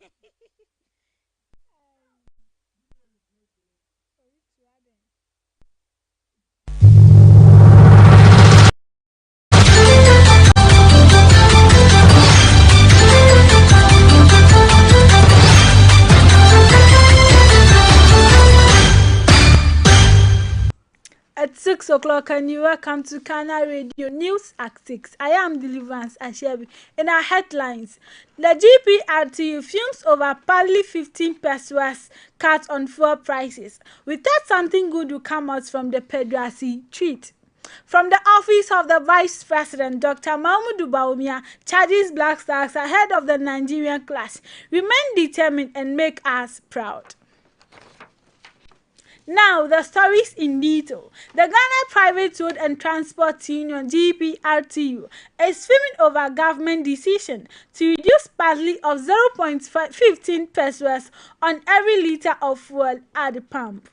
For you to add in. At 6 o'clock, and you welcome to Kana Radio News at 6. I am Deliverance Ashebi. In our headlines, the GPRTU fumes over partly 15 pesos cut on fuel prices. We thought something good would come out from the Pedrasi treat. From the office of the Vice President, Dr. Mahmoud Baumia charges Black Stars ahead of the Nigerian clash. Remain determined and make us proud. Now, the stories in detail. The Ghana Private Road and Transport Union (GPRTU) is fuming over government decision to reduce partly of 0.15 pesos on every liter of fuel at the pump.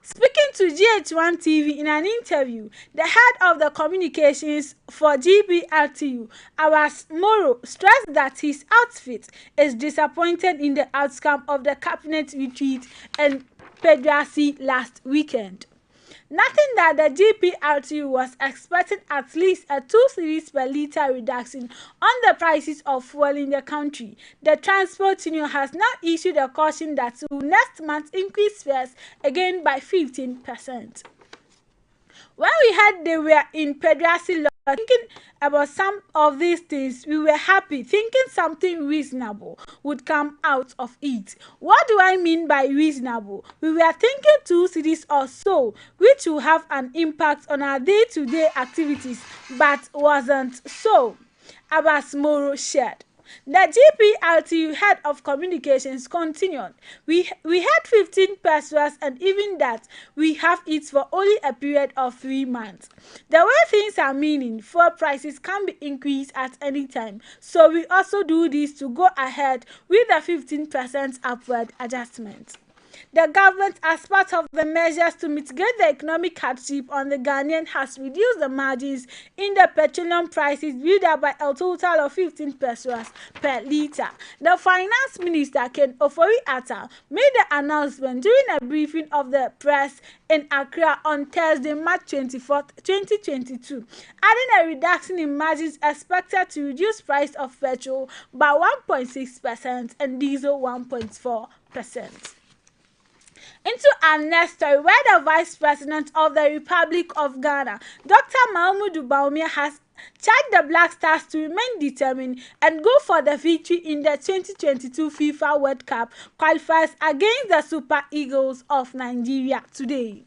Speaking to GH1 TV in an interview, the head of the communications for GPRTU, Awas Moro, stressed that his outfit is disappointed in the outcome of the cabinet retreat in Pedrasi last weekend. Nothing that the GPRTU was expecting at least a 2 cedis per litre reduction on the prices of fuel in the country. The Transport Union has now issued a caution that will next month increase fares again by 15%. When we heard they were in Pedrasi law, thinking about some of these things, we were happy, thinking something reasonable would come out of it. What do I mean by reasonable? We were thinking 2 cities or so, which will have an impact on our day-to-day activities, but wasn't so. Abbas Moro shared. The GPRTU head of communications continued. We had 15 pesos, and even that, we have it for only a period of 3 months. The way things are meaning, fuel prices can be increased at any time. So we also do this to go ahead with the 15% upward adjustment. The government, as part of the measures to mitigate the economic hardship on the Ghanaian, has reduced the margins in the petroleum prices viewed by a total of 15 pesos per litre. The finance minister, Ken Ofori-Atta, made the announcement during a briefing of the press in Accra on Thursday, March 24th, 2022, adding a reduction in margins expected to reduce price of petrol by 1.6% and diesel 1.4%. Into our next story, where the Vice President of the Republic of Ghana, Dr. Mahmoud Baumia, has charged the Black Stars to remain determined and go for the victory in the 2022 FIFA World Cup qualifiers against the Super Eagles of Nigeria today.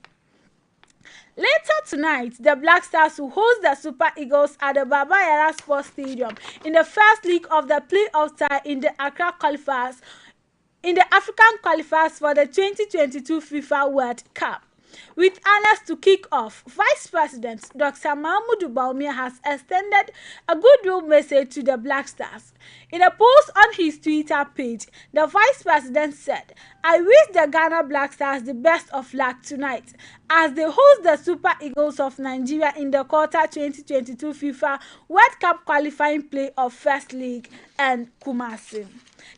Later tonight, the Black Stars will host the Super Eagles at the Baba Yara Sports Stadium in the first leg of the playoff tie in the Accra qualifiers in the African qualifiers for the 2022 FIFA World Cup. With honors to kick off, Vice President Dr. Mahmoud Baumia has extended a goodwill message to the Black Stars. In a post on his Twitter page, the Vice President said, "I wish the Ghana Black Stars the best of luck tonight as they host the Super Eagles of Nigeria in the quarter 2022 FIFA World Cup qualifying play of First League and Kumasi.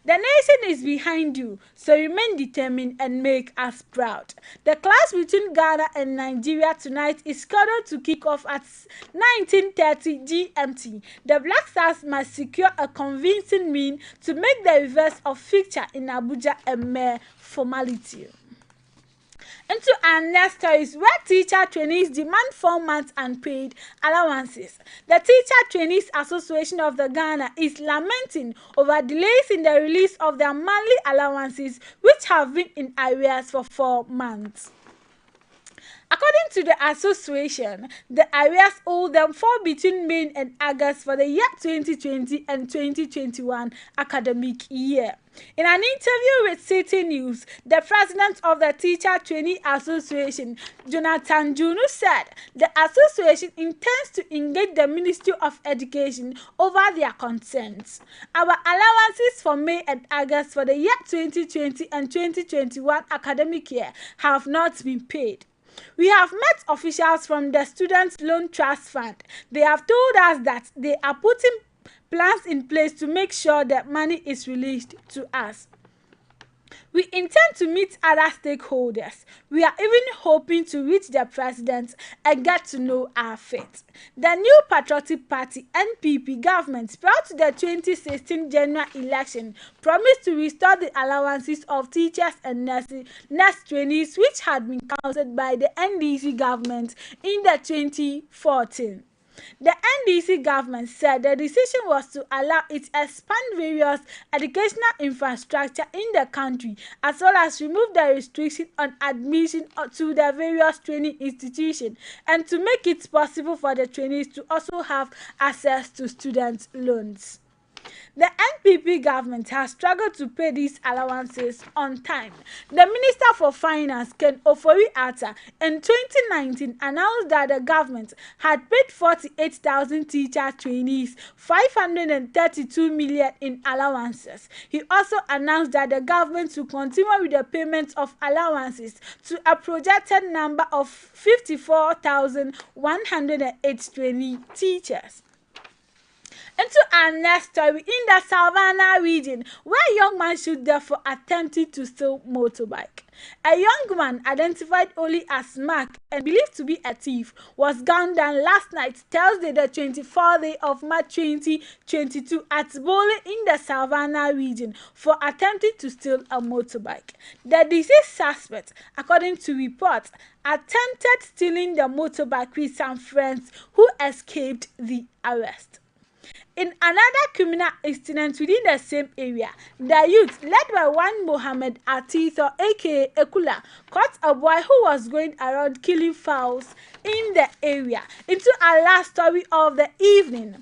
The nation is behind you, so remain determined and make us proud." The clash between Ghana and Nigeria tonight is scheduled to kick off at 19:30 GMT. The Black Stars must secure a convincing win to make the reverse of fixture in Abuja a mere formality. Into our next stories, where teacher trainees demand 4 months unpaid allowances. The Teacher Trainees Association of the Ghana is lamenting over delays in the release of their monthly allowances, which have been in arrears for 4 months. According to the association, the arrears owe them fall between May and August for the year 2020 and 2021 academic year. In an interview with City News, the president of the Teacher Trainee Association, Jonathan Junu, said the association intends to engage the Ministry of Education over their concerns. Our allowances for May and August for the year 2020 and 2021 academic year have not been paid. We have met officials from the Student Loan Trust Fund. They have told us that they are putting plans in place to make sure that money is released to us. We intend to meet other stakeholders. We are even hoping to reach the president and get to know our fate. The New Patriotic Party (NPP) government prior to the 2016 general election promised to restore the allowances of teachers and nurse trainees which had been cancelled by the NDC government in the 2014. The NDC government said the decision was to allow it to expand various educational infrastructure in the country as well as remove the restriction on admission to the various training institutions and to make it possible for the trainees to also have access to student loans. The NPP government has struggled to pay these allowances on time. The Minister for Finance, Ken Ofori-Atta, in 2019 announced that the government had paid 48,000 teacher trainees 532 million in allowances. He also announced that the government will continue with the payment of allowances to a projected number of 54,108 trainee teachers. Into our next story, in the Savannah region, where a young man shot death for attempting to steal motorbike. A young man identified only as Mark and believed to be a thief was gunned down last night, Thursday, the 24th day of March 2022, at Bole in the Savannah region for attempting to steal a motorbike. The deceased suspect, according to reports, attempted stealing the motorbike with some friends who escaped the arrest. In another criminal incident within the same area, the youth, led by one Mohammed Atitho, aka Ekula, caught a boy who was going around killing fowls in the area. Into our last story of the evening,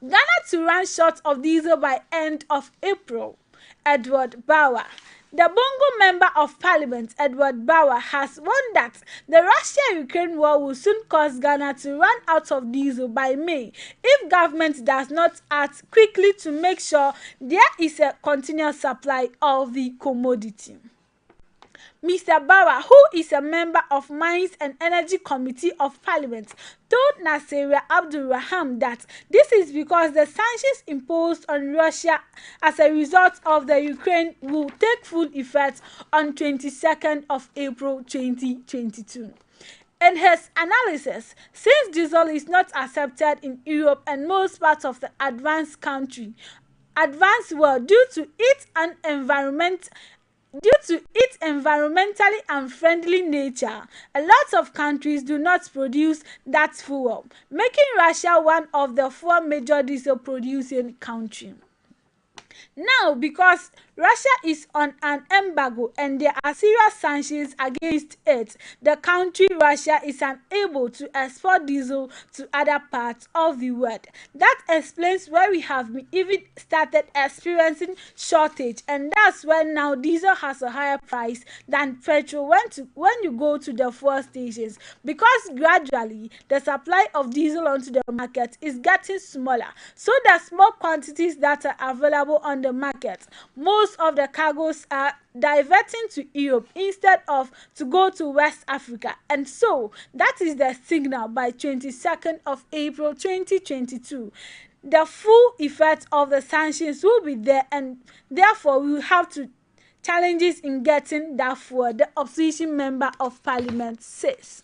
Ghana to run short of diesel by end of April. Edward Bauer. The Bongo Member of Parliament, Edward Bauer, has warned that the Russia-Ukraine war will soon cause Ghana to run out of diesel by May if government does not act quickly to make sure there is a continuous supply of the commodity. Mr. Bauer, who is a member of Mines and Energy Committee of Parliament, told Nasser Abdul Rahman that this is because the sanctions imposed on Russia as a result of the Ukraine will take full effect on 22nd of April 2022. In his analysis, since diesel is not accepted in Europe and most parts of the advanced world due to its environmentally unfriendly nature, a lot of countries do not produce that fuel, making Russia one of the 4 major diesel producing countries. Now, because Russia is on an embargo and there are serious sanctions against it, the country Russia is unable to export diesel to other parts of the world. That explains why we have been even started experiencing shortage, and that's when now diesel has a higher price than petrol when you go to the fuel stations, because gradually the supply of diesel onto the market is getting smaller. So the small quantities that are available on the market, most of the cargoes are diverting to Europe instead of to go to West Africa, and so that is the signal by 22nd of April 2022 the full effect of the sanctions will be there, and therefore we will have to challenges in getting that fuel, the opposition member of Parliament says.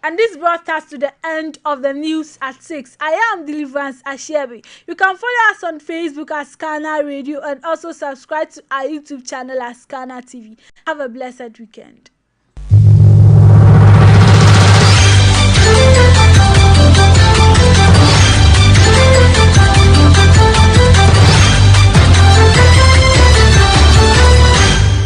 And this brought us to the end of the news at 6. I am Deliverance Ashebi. You can follow us on Facebook at Scanner Radio and also subscribe to our YouTube channel at Scanner TV. Have a blessed weekend.